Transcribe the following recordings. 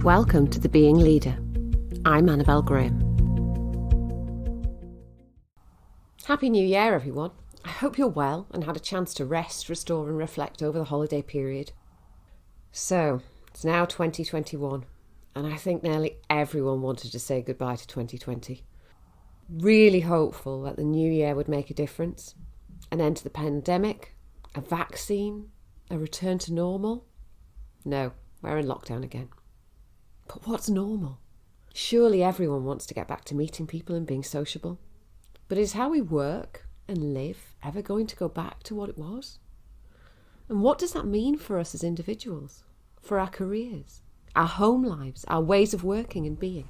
Welcome to The Being Leader. I'm Annabelle Graham. Happy New Year, everyone. I hope you're well and had a chance to rest, restore and reflect over the holiday period. So, it's now 2021, and I think nearly everyone wanted to say goodbye to 2020. Really hopeful that the new year would make a difference. An end to the pandemic, a vaccine, a return to normal. No, we're in lockdown again. But what's normal? Surely everyone wants to get back to meeting people and being sociable. But is how we work and live ever going to go back to what it was? And what does that mean for us as individuals, for our careers, our home lives, our ways of working and being?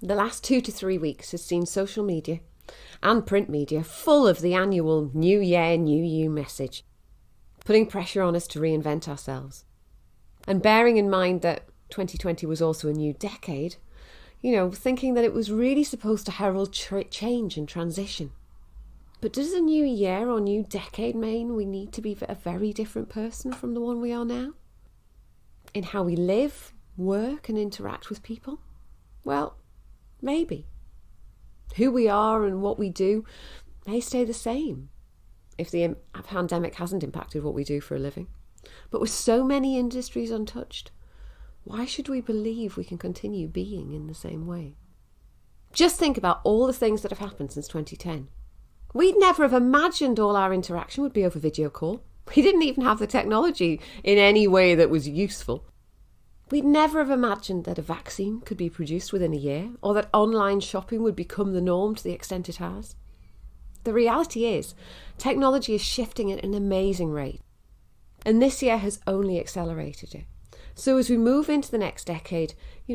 The last 2 to 3 weeks has seen social media and print media full of the annual New Year, New You message, putting pressure on us to reinvent ourselves. And bearing in mind that 2020 was also a new decade, thinking that it was really supposed to herald change and transition. But does a new year or new decade mean we need to be a very different person from the one we are now? In how we live, work and interact with people? Well, maybe. Who we are and what we do may stay the same if the pandemic hasn't impacted what we do for a living. But with so many industries untouched, why should we believe we can continue being in the same way? Just think about all the things that have happened since 2010. We'd never have imagined all our interaction would be over video call. We didn't even have the technology in any way that was useful. We'd never have imagined that a vaccine could be produced within a year, or that online shopping would become the norm to the extent it has. The reality is, technology is shifting at an amazing rate. And this year has only accelerated it. So as we move into the next decade,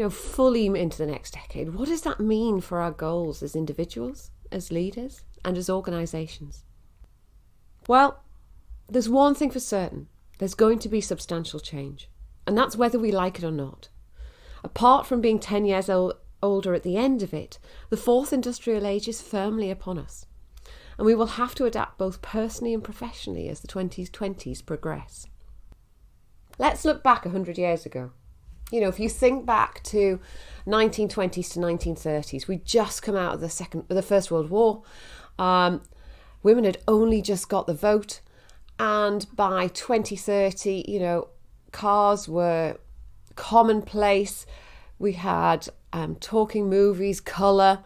fully into the next decade, what does that mean for our goals as individuals, as leaders, and as organisations? Well, there's one thing for certain. There's going to be substantial change. And that's whether we like it or not. Apart from being 10 years older at the end of it, the fourth industrial age is firmly upon us. And we will have to adapt both personally and professionally as the 2020s progress. Let's look back 100 years ago. If you think back to 1920s to 1930s, we'd just come out of the First World War. Women had only just got the vote. And by 2030, cars were commonplace. We had talking movies, colour,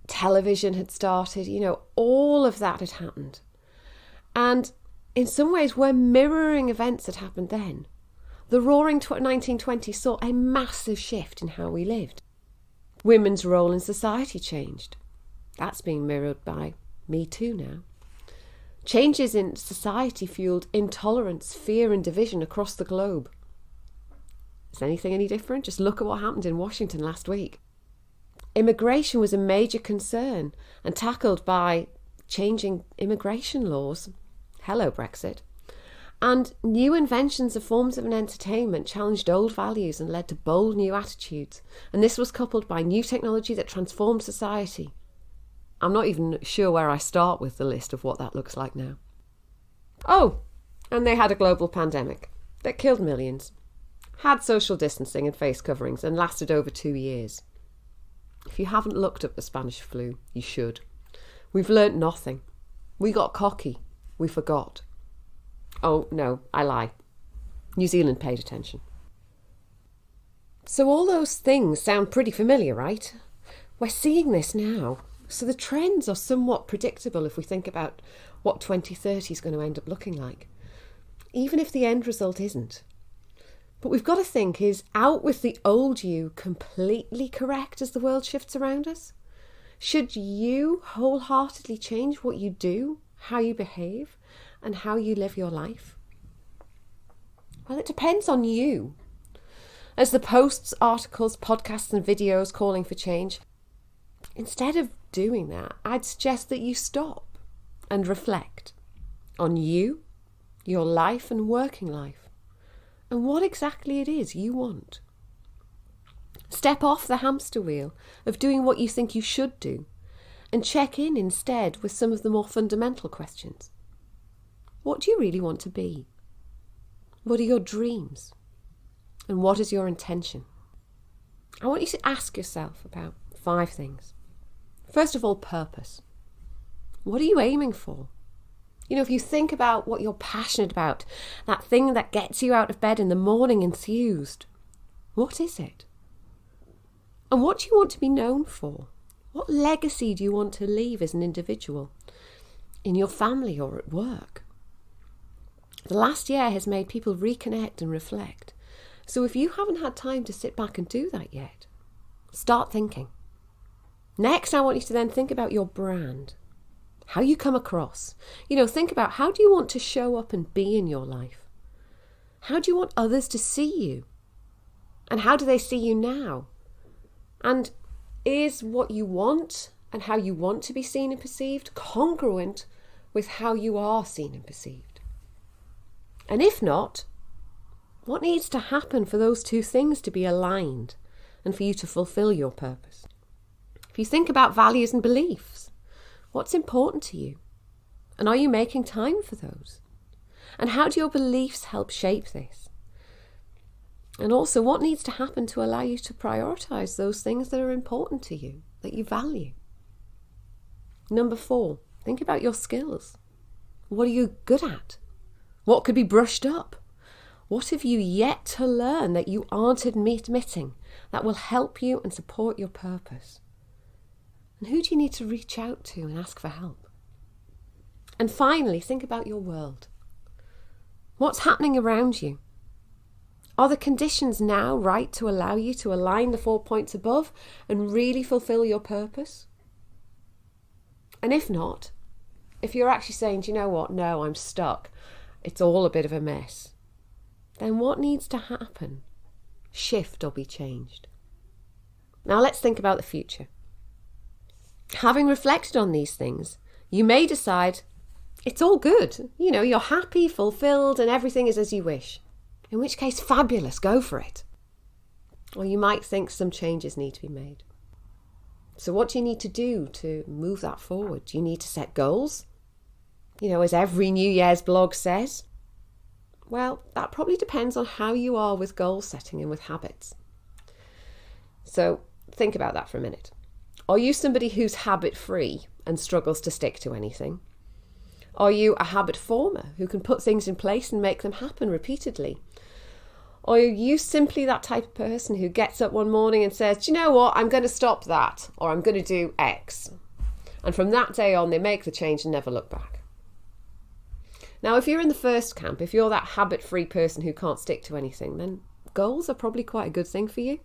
television had started. All of that had happened. And in some ways, we're mirroring events that happened then. The roaring 1920s saw a massive shift in how we lived. Women's role in society changed. That's being mirrored by Me Too now. Changes in society fueled intolerance, fear and division across the globe. Is anything any different? Just look at what happened in Washington last week. Immigration was a major concern and tackled by changing immigration laws. Hello, Brexit. And new inventions of forms of entertainment challenged old values and led to bold new attitudes. And this was coupled by new technology that transformed society. I'm not even sure where I start with the list of what that looks like now. Oh, and they had a global pandemic that killed millions, had social distancing and face coverings, and lasted over 2 years. If you haven't looked up the Spanish flu, you should. We've learnt nothing. We got cocky. We forgot. Oh, no, I lie. New Zealand paid attention. So all those things sound pretty familiar, right? We're seeing this now. So the trends are somewhat predictable if we think about what 2030 is going to end up looking like, even if the end result isn't. But we've got to think, is out with the old you completely correct as the world shifts around us? Should you wholeheartedly change what you do, how you behave, and how you live your life? Well, it depends on you. As the posts, articles, podcasts and videos calling for change, instead of doing that, I'd suggest that you stop and reflect on you, your life and working life, and what exactly it is you want. Step off the hamster wheel of doing what you think you should do and check in instead with some of the more fundamental questions. What do you really want to be? What are your dreams? And what is your intention? I want you to ask yourself about 5 things. First of all, purpose. What are you aiming for? If you think about what you're passionate about, that thing that gets you out of bed in the morning enthused, what is it? And what do you want to be known for? What legacy do you want to leave as an individual, in your family or at work? The last year has made people reconnect and reflect. So if you haven't had time to sit back and do that yet, start thinking. Next, I want you to then think about your brand, how you come across. Think about, how do you want to show up and be in your life? How do you want others to see you? And how do they see you now? And is what you want and how you want to be seen and perceived congruent with how you are seen and perceived? And if not, what needs to happen for those 2 things to be aligned and for you to fulfill your purpose? If you think about values and beliefs, what's important to you? And are you making time for those? And how do your beliefs help shape this? And also, what needs to happen to allow you to prioritise those things that are important to you, that you value? Number 4, think about your skills. What are you good at? What could be brushed up? What have you yet to learn that you aren't admitting that will help you and support your purpose? And who do you need to reach out to and ask for help? And finally, think about your world. What's happening around you? Are the conditions now right to allow you to align the 4 points above and really fulfill your purpose? And if not, if you're actually saying, do you know what? No, I'm stuck. It's all a bit of a mess. Then what needs to happen? Shift or be changed. Now let's think about the future. Having reflected on these things, you may decide it's all good. You're happy, fulfilled, and everything is as you wish. In which case, fabulous, go for it. Or you might think some changes need to be made. So what do you need to do to move that forward? Do you need to set goals? As every New Year's blog says? Well, that probably depends on how you are with goal setting and with habits. So think about that for a minute. Are you somebody who's habit-free and struggles to stick to anything? Are you a habit former who can put things in place and make them happen repeatedly? Or are you simply that type of person who gets up one morning and says, do you know what, I'm going to stop that, or I'm going to do X. And from that day on, they make the change and never look back. Now, if you're in the first camp, if you're that habit-free person who can't stick to anything, then goals are probably quite a good thing for you.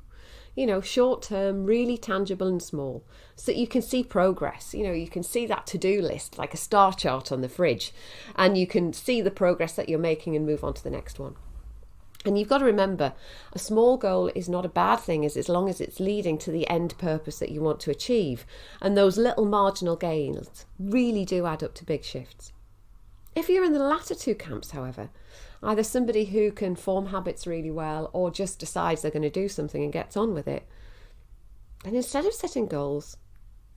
Short-term, really tangible and small, so that you can see progress. You can see that to-do list like a star chart on the fridge, and you can see the progress that you're making and move on to the next one. And you've got to remember, a small goal is not a bad thing as long as it's leading to the end purpose that you want to achieve. And those little marginal gains really do add up to big shifts. If you're in the latter 2 camps, however, either somebody who can form habits really well or just decides they're going to do something and gets on with it, then instead of setting goals,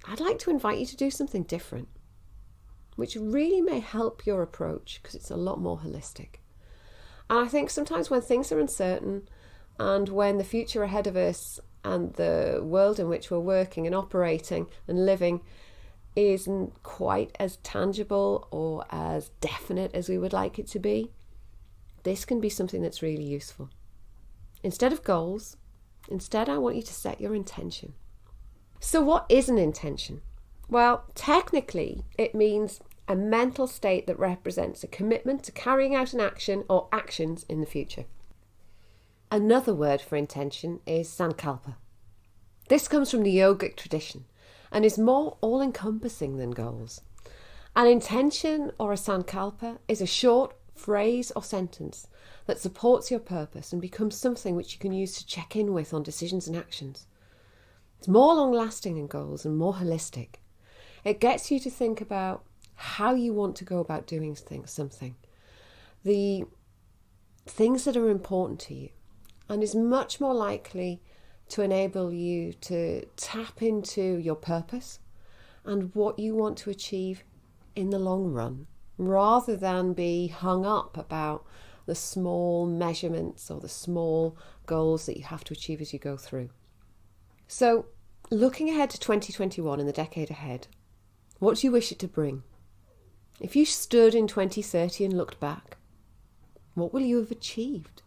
I'd like to invite you to do something different, which really may help your approach because it's a lot more holistic. And I think sometimes when things are uncertain and when the future ahead of us and the world in which we're working and operating and living isn't quite as tangible or as definite as we would like it to be, this can be something that's really useful. Instead of goals, I want you to set your intention. So what is an intention? Well, technically, it means a mental state that represents a commitment to carrying out an action or actions in the future. Another word for intention is sankalpa. This comes from the yogic tradition and is more all-encompassing than goals. An intention or a sankalpa is a short phrase or sentence that supports your purpose and becomes something which you can use to check in with on decisions and actions. It's more long-lasting than goals and more holistic. It gets you to think about how you want to go about doing something, the things that are important to you, and is much more likely to enable you to tap into your purpose and what you want to achieve in the long run, rather than be hung up about the small measurements or the small goals that you have to achieve as you go through. So, looking ahead to 2021 and the decade ahead, what do you wish it to bring? If you stood in 2030 and looked back, what will you have achieved?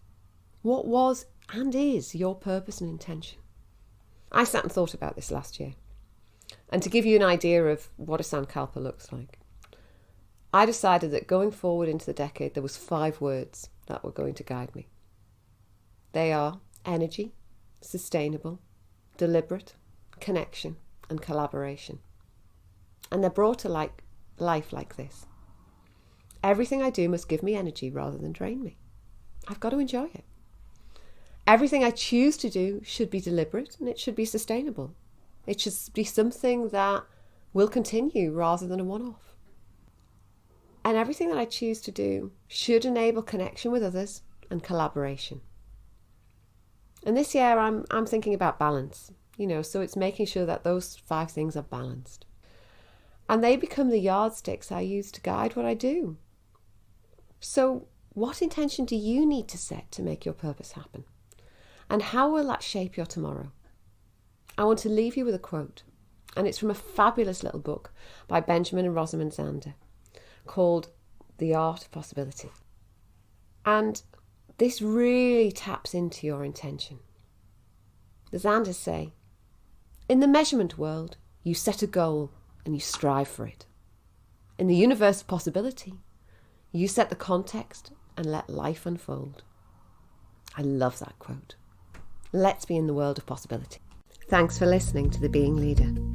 What was and is your purpose and intention? I sat and thought about this last year. And to give you an idea of what a Sankalpa looks like, I decided that going forward into the decade, there was 5 words that were going to guide me. They are energy, sustainable, deliberate, connection, and collaboration. And they're brought to life like this. Everything I do must give me energy rather than drain me. I've got to enjoy it. Everything I choose to do should be deliberate and it should be sustainable. It should be something that will continue rather than a one-off. And everything that I choose to do should enable connection with others and collaboration. And this year I'm thinking about balance, so it's making sure that those 5 things are balanced. And they become the yardsticks I use to guide what I do. So what intention do you need to set to make your purpose happen? And how will that shape your tomorrow? I want to leave you with a quote, and it's from a fabulous little book by Benjamin and Rosamund Zander called The Art of Possibility. And this really taps into your intention. The Zanders say, in the measurement world, you set a goal and you strive for it. In the universe of possibility, you set the context and let life unfold. I love that quote. Let's be in the world of possibility. Thanks for listening to The Being Leader.